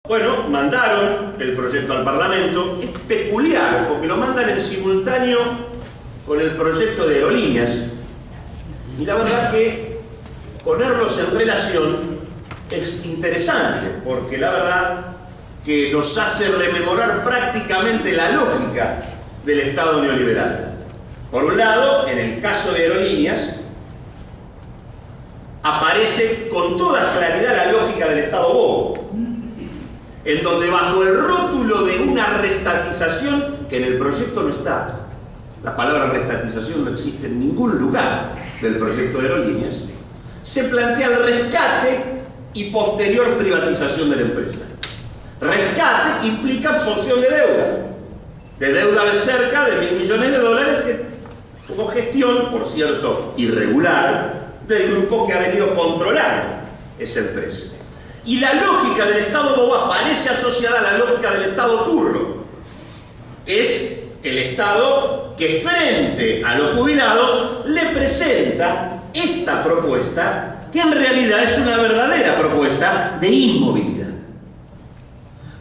Bueno, mandaron el proyecto al Parlamento. Es peculiar porque lo mandan en simultáneo con el proyecto de aerolíneas. Y la verdad que ponerlos en relación es interesante, porque la verdad que nos hace rememorar prácticamente la lógica del Estado neoliberal. Por un lado, en el caso de aerolíneas, aparece con toda claridad la lógica del Estado bobo, en donde bajo el rótulo de una restatización, que en el proyecto no está, la palabra restatización no existe en ningún lugar del proyecto de aerolíneas, se plantea el rescate y posterior privatización de la empresa. Rescate implica absorción de deuda de cerca de $1.000 millones que, como gestión, por cierto, irregular, del grupo que ha venido controlando esa empresa. Y la lógica del Estado bobo aparece asociada a la lógica del Estado turro. Es el Estado que frente a los jubilados le presenta esta propuesta, que en realidad es una verdadera propuesta de inmovilidad.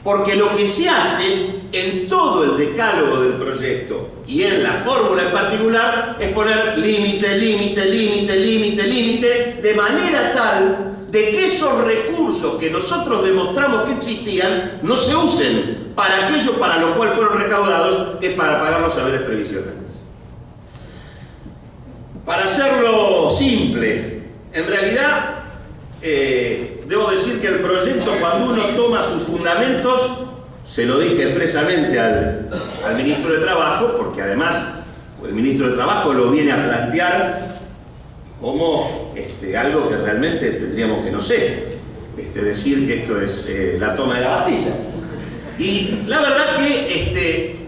Porque lo que se hace en todo el decálogo del proyecto y en la fórmula en particular es poner límite, límite, límite, límite, límite, de manera tal de que esos recursos que nosotros demostramos que existían no se usen para aquello para lo cual fueron recaudados, que es para pagar los saberes previsionales. Para hacerlo simple, en realidad debo decir que el proyecto, cuando uno toma sus fundamentos, se lo dije expresamente al ministro de Trabajo, porque además el ministro de Trabajo lo viene a plantear como algo que realmente tendríamos que, no sé, decir que esto es la toma de la Bastilla. Y la verdad que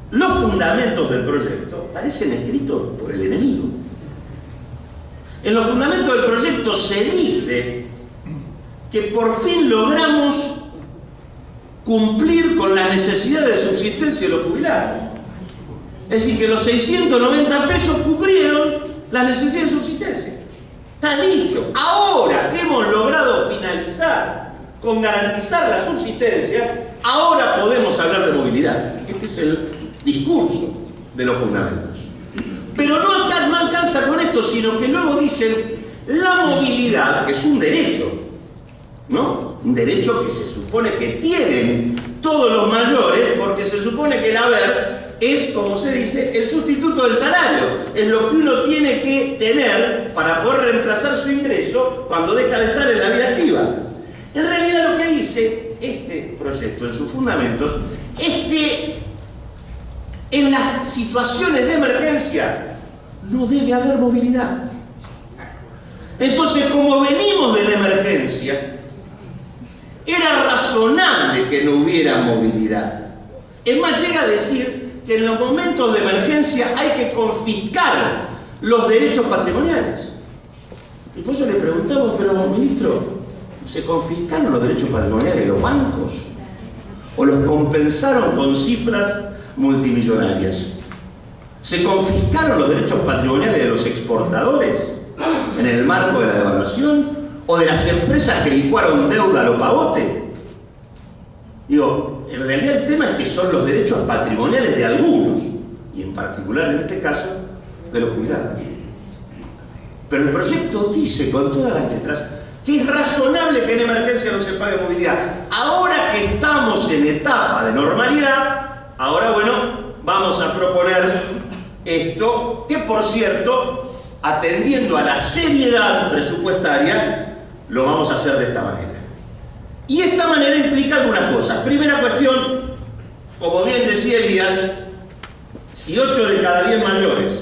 los fundamentos del proyecto parecen escritos por el enemigo. En los fundamentos del proyecto se dice que por fin logramos cumplir con las necesidades de subsistencia de los jubilados. Es decir, que los 690 pesos cubrieron las necesidades de subsistencia. Está dicho. Ahora que hemos logrado finalizar con garantizar la subsistencia, ahora podemos hablar de movilidad. Este es el discurso de los fundamentos. Pero no alcanza con esto, sino que luego dicen la movilidad, que es un derecho, ¿no? Un derecho que se supone que tienen todos los mayores, porque se supone que el haber es, como se dice, el sustituto del salario. Es lo que uno tiene que tener para poder reemplazar su ingreso cuando deja de estar en la vida activa. En realidad lo que dice este proyecto en sus fundamentos es que en las situaciones de emergencia no debe haber movilidad. Entonces, como venimos de la emergencia, era razonable que no hubiera movilidad. Es más, llega a decir que en los momentos de emergencia hay que confiscar los derechos patrimoniales. Y por eso le preguntamos, pero ministro, ¿se confiscaron los derechos patrimoniales de los bancos? ¿O los compensaron con cifras multimillonarias? ¿Se confiscaron los derechos patrimoniales de los exportadores en el marco de la devaluación? ¿O de las empresas que licuaron deuda a lo pavote? Digo, en realidad el tema es que son los derechos patrimoniales de algunos, y en particular en este caso, de los jubilados. Pero el proyecto dice con todas las letras que es razonable que en emergencia no se pague movilidad. Ahora que estamos en etapa de normalidad, ahora bueno, vamos a proponer esto, que por cierto, atendiendo a la seriedad presupuestaria, lo vamos a hacer de esta manera. Y esta manera implica algunas cosas. Primera cuestión, como bien decía Elías, si 8 de cada 10 mayores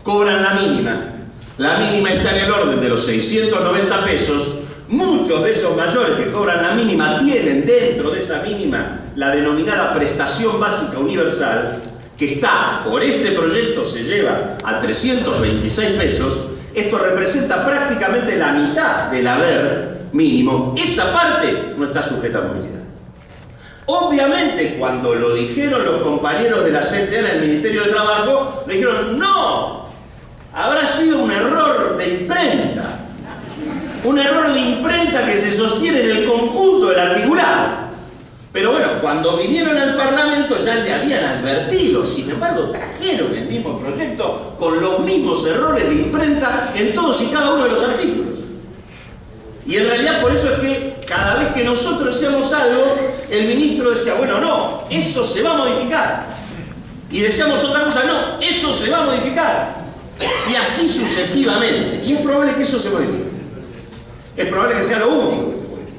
cobran la mínima está en el orden de los 690 pesos, muchos de esos mayores que cobran la mínima tienen dentro de esa mínima la denominada prestación básica universal, que está, por este proyecto se lleva a 326 pesos, esto representa prácticamente la mitad del haber mínimo. Esa parte no está sujeta a movilidad. Obviamente, cuando lo dijeron los compañeros de la CTA en el Ministerio de Trabajo, le dijeron, no, habrá sido un error de imprenta. Un error de imprenta que se sostiene en el conjunto del articulado. cuando vinieron al Parlamento ya le habían advertido, sin embargo trajeron el mismo proyecto con los mismos errores de imprenta en todos y cada uno de los artículos. Y en realidad por eso es que cada vez que nosotros decíamos algo, el ministro decía, bueno, no, eso se va a modificar. Y decíamos otra cosa, no, eso se va a modificar. Y así sucesivamente. Y es probable que eso se modifique. Es probable que sea lo único que se modifique.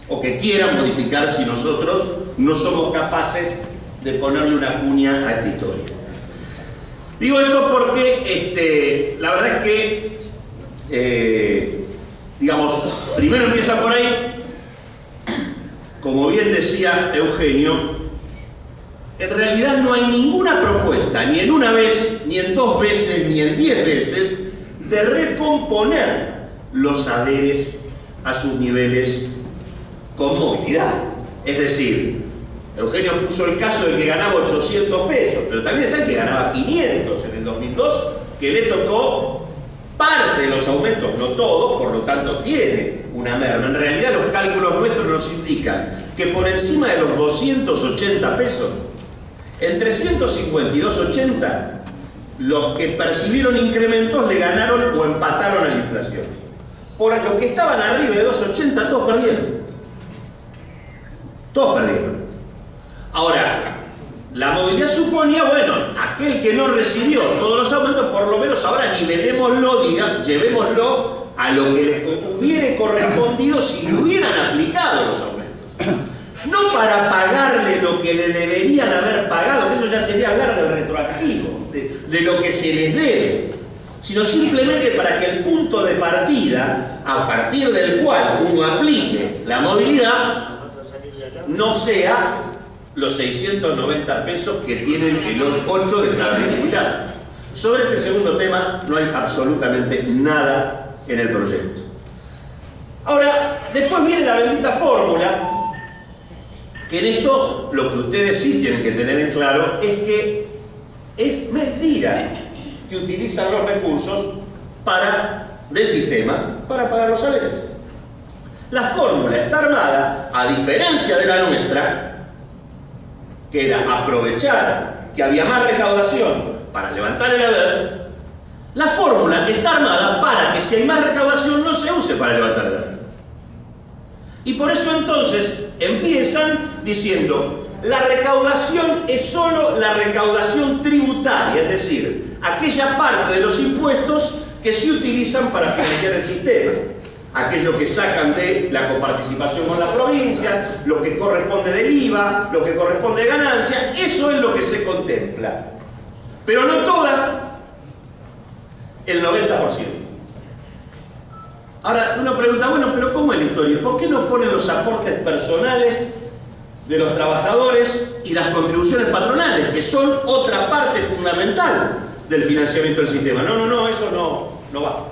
O que quieran modificar si nosotros no somos capaces de ponerle una cuña a esta historia. Digo esto porque la verdad es que digamos, primero empieza por ahí, como bien decía Eugenio, en realidad no hay ninguna propuesta, ni en una vez, ni en 2 veces, ni en 10 veces, de recomponer los saberes a sus niveles con movilidad. Es decir, Eugenio puso el caso del que ganaba 800 pesos, pero también está el que ganaba 500 en el 2002, que le tocó parte de los aumentos, no todo, por lo tanto tiene una merma. En realidad los cálculos nuestros nos indican que por encima de los 280 pesos, en 352.80, los que percibieron incrementos le ganaron o empataron a la inflación. Por los que estaban arriba de 280, todos perdieron. Todos perdieron. Ahora, la movilidad suponía, bueno, aquel que no recibió todos los aumentos, por lo menos ahora nivelémoslo, llevémoslo a lo que le hubiera correspondido si le hubieran aplicado los aumentos. No para pagarle lo que le deberían haber pagado, que eso ya sería hablar del retroactivo, de lo que se les debe, sino simplemente para que el punto de partida, a partir del cual uno aplique la movilidad, no sea los 690 pesos que tienen el 8 de cada jubilado. Sobre este segundo tema no hay absolutamente nada en el proyecto. Ahora, después viene la bendita fórmula, que en esto lo que ustedes sí tienen que tener en claro es que es mentira que utilizan los recursos del sistema para pagar los salarios. La fórmula está armada, a diferencia de la nuestra, que era aprovechar que había más recaudación para levantar el haber. La fórmula está armada para que si hay más recaudación no se use para levantar el haber. Y por eso entonces empiezan diciendo, la recaudación es solo la recaudación tributaria, es decir, aquella parte de los impuestos que se utilizan para financiar el sistema. Aquello que sacan de la coparticipación con la provincia, lo que corresponde del IVA, lo que corresponde de ganancia, eso es lo que se contempla. Pero no toda, el 90%. Ahora uno pregunta, bueno, pero ¿cómo es la historia? ¿Por qué no ponen los aportes personales de los trabajadores y las contribuciones patronales, que son otra parte fundamental del financiamiento del sistema? No, eso no va.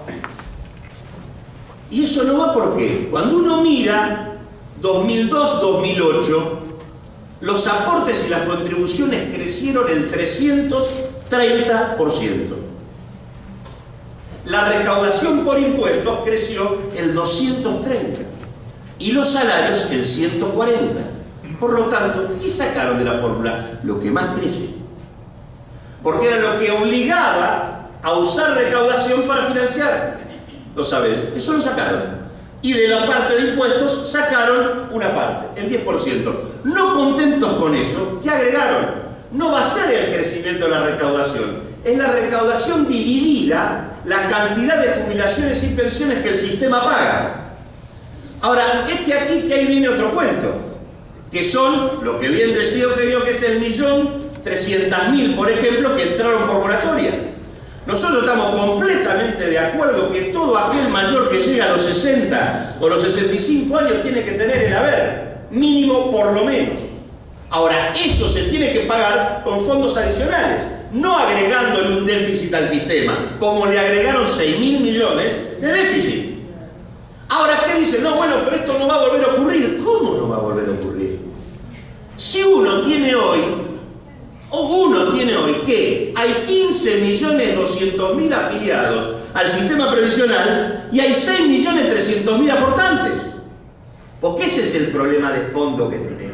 Y eso no va porque cuando uno mira 2002-2008, los aportes y las contribuciones crecieron el 330%. La recaudación por impuestos creció el 230% y los salarios el 140%. Por lo tanto, ¿qué sacaron de la fórmula? Lo que más crece. Porque era lo que obligaba a usar recaudación para financiar. ¿Lo sabes? Eso lo sacaron. Y de la parte de impuestos sacaron una parte, el 10%. No contentos con eso, ¿qué agregaron? No va a ser el crecimiento de la recaudación, es la recaudación dividida la cantidad de jubilaciones y pensiones que el sistema paga. Ahora, aquí que ahí viene otro cuento, que son, lo que bien decía Eugenio, que es el 1.300.000, por ejemplo, que entraron por moratoria. Nosotros estamos completamente de acuerdo que todo aquel mayor que llega a los 60 o los 65 años tiene que tener el haber, mínimo por lo menos. Ahora, eso se tiene que pagar con fondos adicionales, no agregándole un déficit al sistema, como le agregaron 6.000 millones de déficit. Ahora, ¿qué dicen? No, bueno, pero esto no va a volver a ocurrir. ¿Cómo no va a volver a ocurrir? Si uno tiene hoy que hay 15.200.000 afiliados al sistema previsional y hay 6.300.000 aportantes. Porque ese es el problema de fondo que tenemos.